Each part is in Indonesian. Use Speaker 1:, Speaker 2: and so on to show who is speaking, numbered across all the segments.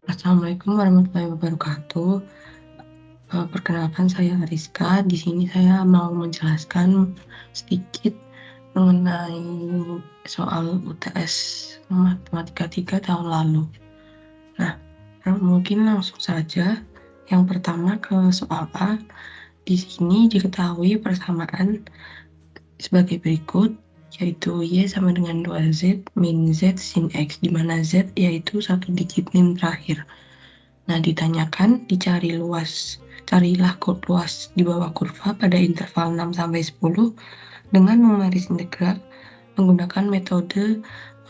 Speaker 1: Assalamualaikum warahmatullahi wabarakatuh. Perkenalkan saya Ariska. Di sini saya mau menjelaskan sedikit mengenai soal UTS Matematika 3 tahun lalu. Nah, mungkin langsung saja. Yang pertama ke soal A. Di sini diketahui persamaan sebagai berikut, yaitu Y sama dengan 2Z min Z sin X, di mana Z yaitu satu digit min terakhir. Nah, ditanyakan carilah luas di bawah kurva pada interval 6 sampai 10 dengan numeris integral menggunakan metode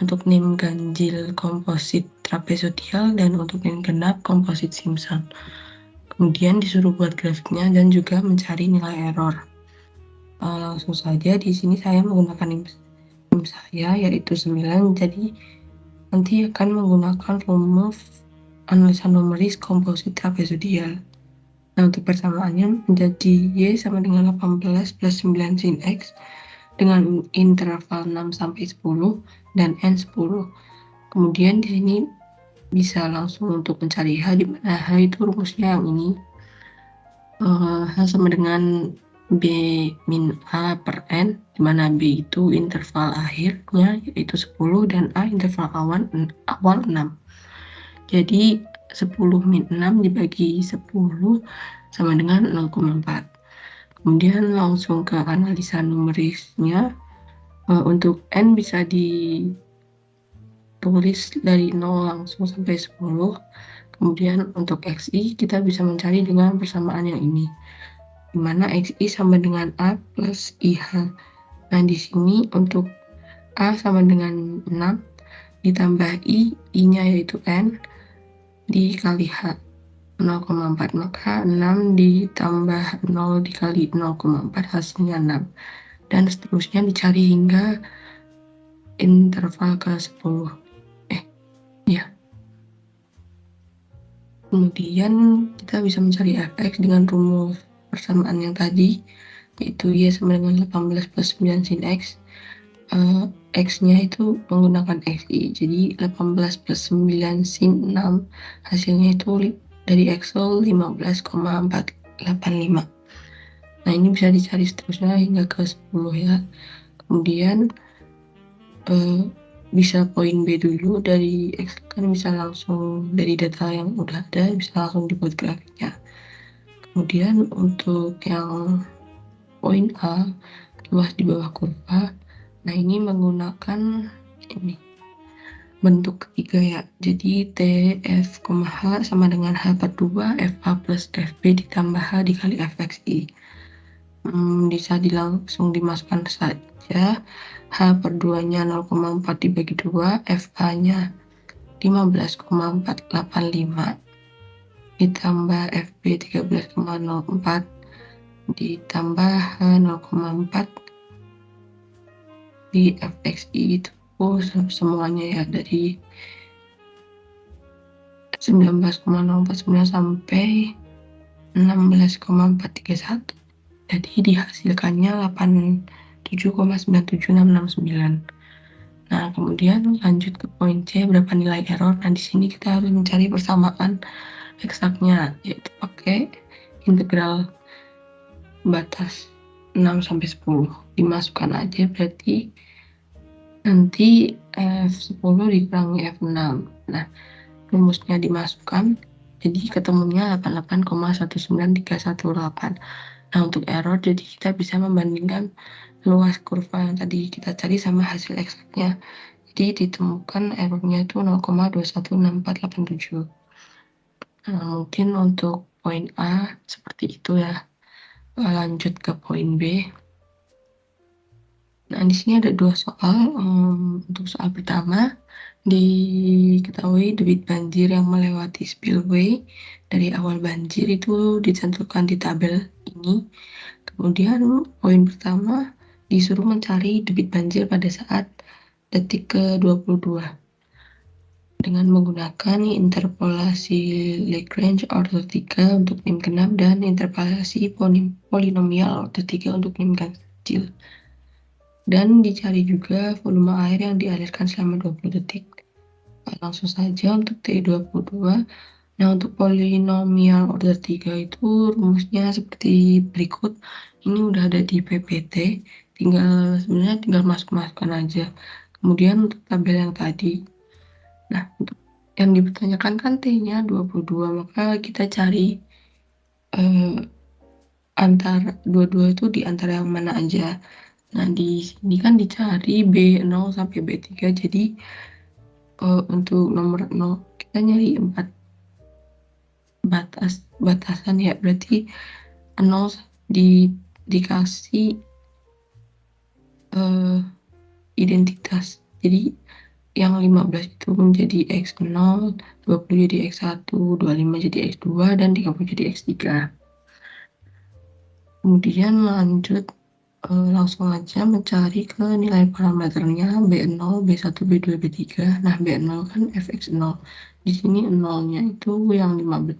Speaker 1: untuk nim ganjil komposit trapezodial dan untuk nim genap komposit Simpson. Kemudian disuruh buat grafiknya dan juga mencari nilai error. Langsung saja di sini saya menggunakan nim saya yaitu 9, jadi nanti akan menggunakan rumus analisa numeris komposit trapezodial. Nah, untuk persamaannya menjadi Y sama dengan 18 plus 9 sin X dengan interval 6 sampai 10 dan N 10. Kemudian di sini bisa langsung untuk mencari H, di mana H itu rumusnya yang ini. H sama dengan B min A per N, di mana B itu interval akhirnya yaitu 10 dan A interval awal 6. Jadi 10 min 6 dibagi 10 sama dengan 0,4. Kemudian langsung ke analisa numerisnya. Untuk N bisa ditulis dari 0 langsung sampai 10. Kemudian untuk XI kita bisa mencari dengan persamaan yang ini, di mana XI sama dengan A plus IH. Nah, di sini untuk A sama dengan 6 ditambah I-nya yaitu N dikali H 0,4, maka 6 ditambah 0 dikali 0,4 hasilnya 6, dan seterusnya dicari hingga interval ke 10. Ya. Kemudian kita bisa mencari fx dengan rumus persamaan yang tadi, yaitu Y sama dengan 18 plus 9 sin X. X-nya itu menggunakan XI, jadi 18 plus 9 sin 6, hasilnya itu dari Excel 15,485. Nah, ini bisa dicari seterusnya hingga ke 10 ya. Kemudian bisa poin B dulu dari Excel, kan bisa langsung dari data yang udah ada, bisa langsung dibuat grafiknya. Kemudian untuk yang poin A, luas di bawah kurva, nah ini menggunakan ini bentuk ketiga ya. Jadi T, F, H sama dengan H per 2 FA plus FB ditambah H dikali FXI. Bisa langsung dimasukkan saja. H per 2-nya 0,4 dibagi 2, FA-nya 15,485 ditambah FB 13,04 ditambah H 0,4 di FXI itu semuanya ya, dari 19,049 sampai 16,431. Jadi dihasilkannya 87,97669. Nah, kemudian lanjut ke poin C, berapa nilai error. Nah, di sini kita harus mencari persamaan eksaknya, yaitu pakai integral batas 6 sampai 10. Dimasukkan aja, berarti nanti F10 dikurangi F6. Nah, rumusnya dimasukkan, jadi ketemunya 88,19318. Nah, untuk error, jadi kita bisa membandingkan luas kurva yang tadi kita cari sama hasil eksaknya. Jadi ditemukan errornya itu 0,216487. Nah, mungkin untuk poin A seperti itu ya. Lanjut ke poin B. Nah, di sini ada 2 soal. Untuk soal pertama, diketahui debit banjir yang melewati spillway dari awal banjir itu ditentukan di tabel ini. Kemudian poin pertama disuruh mencari debit banjir pada saat detik ke-22 dengan menggunakan interpolasi Lagrange order 3 untuk nim genap dan interpolasi polinomial order 3 untuk nim ganjil. Dan dicari juga volume air yang dialirkan selama 20 detik. Langsung saja untuk T22. Nah, untuk polinomial order 3 itu rumusnya seperti berikut. Ini udah ada di PPT, sebenarnya tinggal masuk-masukkan aja. Kemudian untuk tabel yang tadi, nah untuk yang dipertanyakan kan T-nya 22, maka kita cari eh, antara 22 itu di antara yang mana aja. Nah, di sini kan dicari B0 sampai B3, jadi untuk nomor 0 kita nyari 4 batasan ya, berarti 0 dikasih identitas. Jadi yang 15 itu menjadi X0, 20 jadi X1, 25 jadi X2, dan 30 jadi X3. Kemudian lanjut, langsung aja mencari ke nilai parameternya B0, B1, B2, B3. Nah, B0 kan fx0. Di sini 0-nya itu yang 15.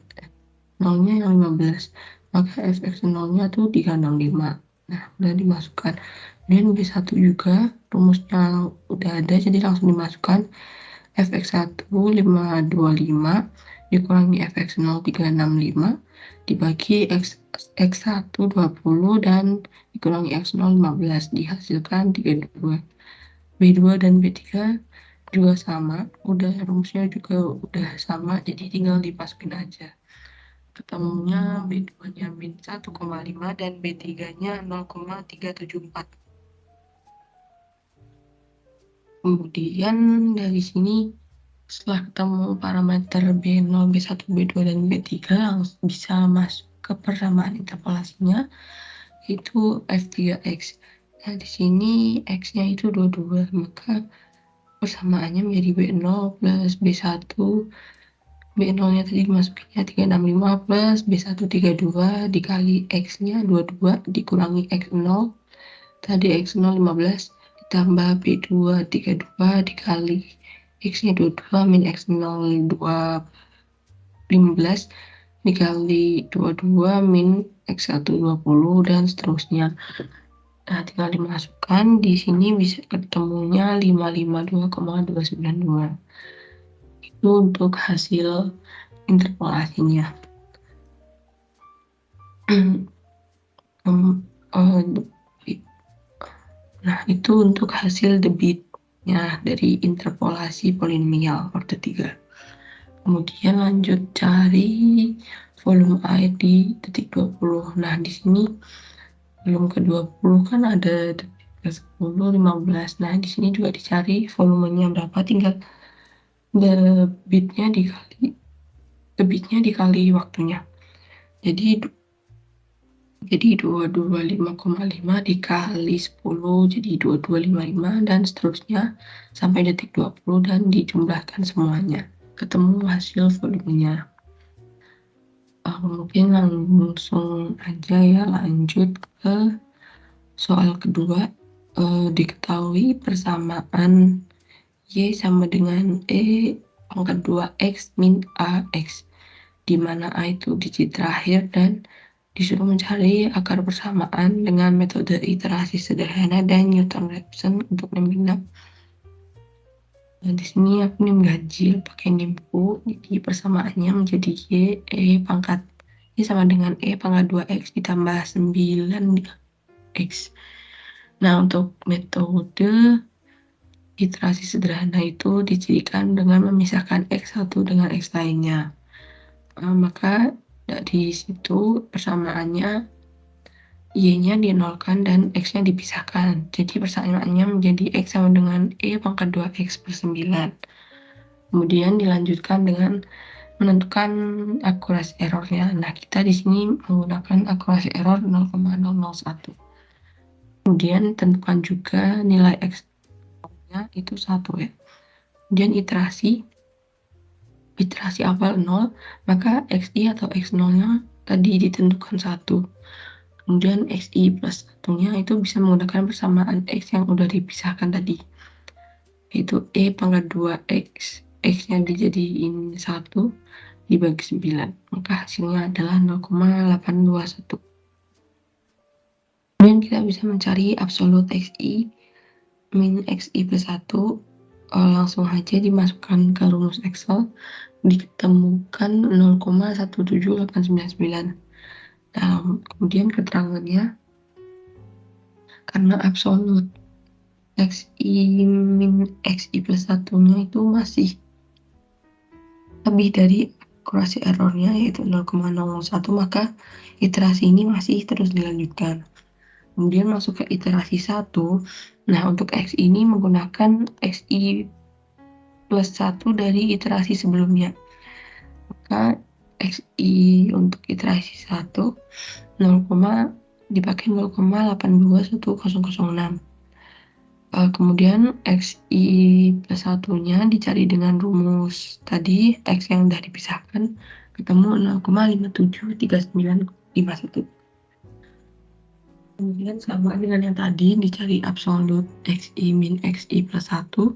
Speaker 1: 0-nya yang 15. Maka fx0-nya tuh digandang 5. Nah, udah dimasukkan. Kemudian B1 juga rumusnya udah ada, jadi langsung dimasukkan. Fx1 525 dikurangi fx0 365 dibagi x1 20 dan dikurangi x0 15, dihasilkan 32. B2 dan B3 juga sama, udah rumusnya juga udah sama, jadi tinggal dimasukin aja. Ketemunya B2-nya min 1,5 dan B3-nya 0,374. Kemudian dari sini setelah ketemu parameter B0, B1, B2, dan B3 langsung bisa masuk ke persamaan interpolasinya, itu F3X. Nah, di sini X-nya itu 22, maka persamaannya menjadi B0 plus B1. B0-nya tadi dimasukinnya 365 plus B1 32 dikali X-nya 22 dikurangi X0. Tadi X0 15 ditambah B2 32 dikali X-nya 22 min X0 15 dikali 22 min X1 20 dan seterusnya. Nah, tinggal dimasukkan, di sini bisa ketemunya 552,292. Itu untuk hasil interpolasinya. Nah, itu untuk hasil debitnya dari interpolasi polinomial order 3. Kemudian lanjut cari volume air di detik 20. Nah, di sini volume ke 20 kan ada detik ke 10, 15. Nah, di sini juga dicari volumenya berapa, tinggal debitnya dikali waktunya. Jadi 225,5 dikali 10 jadi 2255 dan seterusnya sampai detik 20 dan dijumlahkan semuanya. Ketemu hasil volumenya. Mungkin langsung aja ya lanjut ke soal kedua. Diketahui persamaan Y sama dengan E pangkat 2X min AX, di mana A itu digit terakhir dan disuruh mencari akar persamaan dengan metode iterasi sederhana dan Newton-Raphson untuk NIM genap. Nah, di sini aku NIM ganjil pakai NIMku, jadi persamaannya menjadi Y pangkat Y sama dengan E pangkat 2X ditambah 9X. Nah, untuk metode iterasi sederhana itu dicirikan dengan memisahkan X1 dengan X lainnya. Maka di situ persamaannya Y-nya dinolkan dan X-nya dipisahkan. Jadi persamaannya menjadi X sama dengan E pangkat 2X per 9. Kemudian dilanjutkan dengan menentukan akurasi errornya. Nah, kita di sini menggunakan akurasi error 0,001. Kemudian tentukan juga nilai X-nya itu 1 ya. Kemudian iterasi awal 0, maka XI atau X0-nya tadi ditentukan 1. Kemudian XI plus 1-nya itu bisa menggunakan persamaan X yang udah dipisahkan tadi, yaitu E pangkat 2X, X-nya dijadiin 1 dibagi 9, maka hasilnya adalah 0,821. Kemudian kita bisa mencari absolut XI min XI plus 1 langsung aja dimasukkan ke rumus Excel, ditemukan 0,1789. Nah, kemudian keterangannya, karena absolut XI min XI plus satunya itu masih lebih dari akurasi errornya yaitu 0,001, maka iterasi ini masih terus dilanjutkan. Kemudian masuk ke iterasi 1. Nah, untuk X ini menggunakan XI plus 1 dari iterasi sebelumnya. Maka XI untuk iterasi 1 dipakai 0,821006. Kemudian XI plus satunya dicari dengan rumus tadi, X yang udah dipisahkan, ketemu 0,573951. Kemudian sama dengan yang tadi, dicari absolut XI min XI plus 1,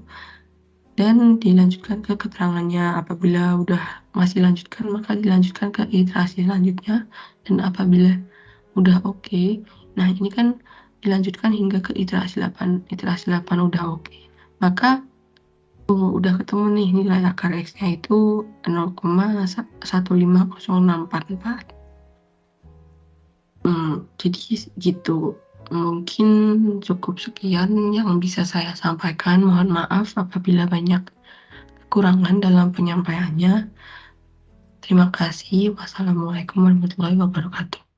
Speaker 1: dan dilanjutkan ke keterangannya. Apabila udah masih lanjutkan, maka dilanjutkan ke iterasi selanjutnya, dan apabila udah oke, nah ini kan dilanjutkan hingga ke iterasi 8 udah oke, maka udah ketemu nih nilai akar X-nya itu 0,150644. Jadi gitu. Mungkin cukup sekian yang bisa saya sampaikan. Mohon maaf apabila banyak kekurangan dalam penyampaiannya. Terima kasih. Wassalamualaikum warahmatullahi wabarakatuh.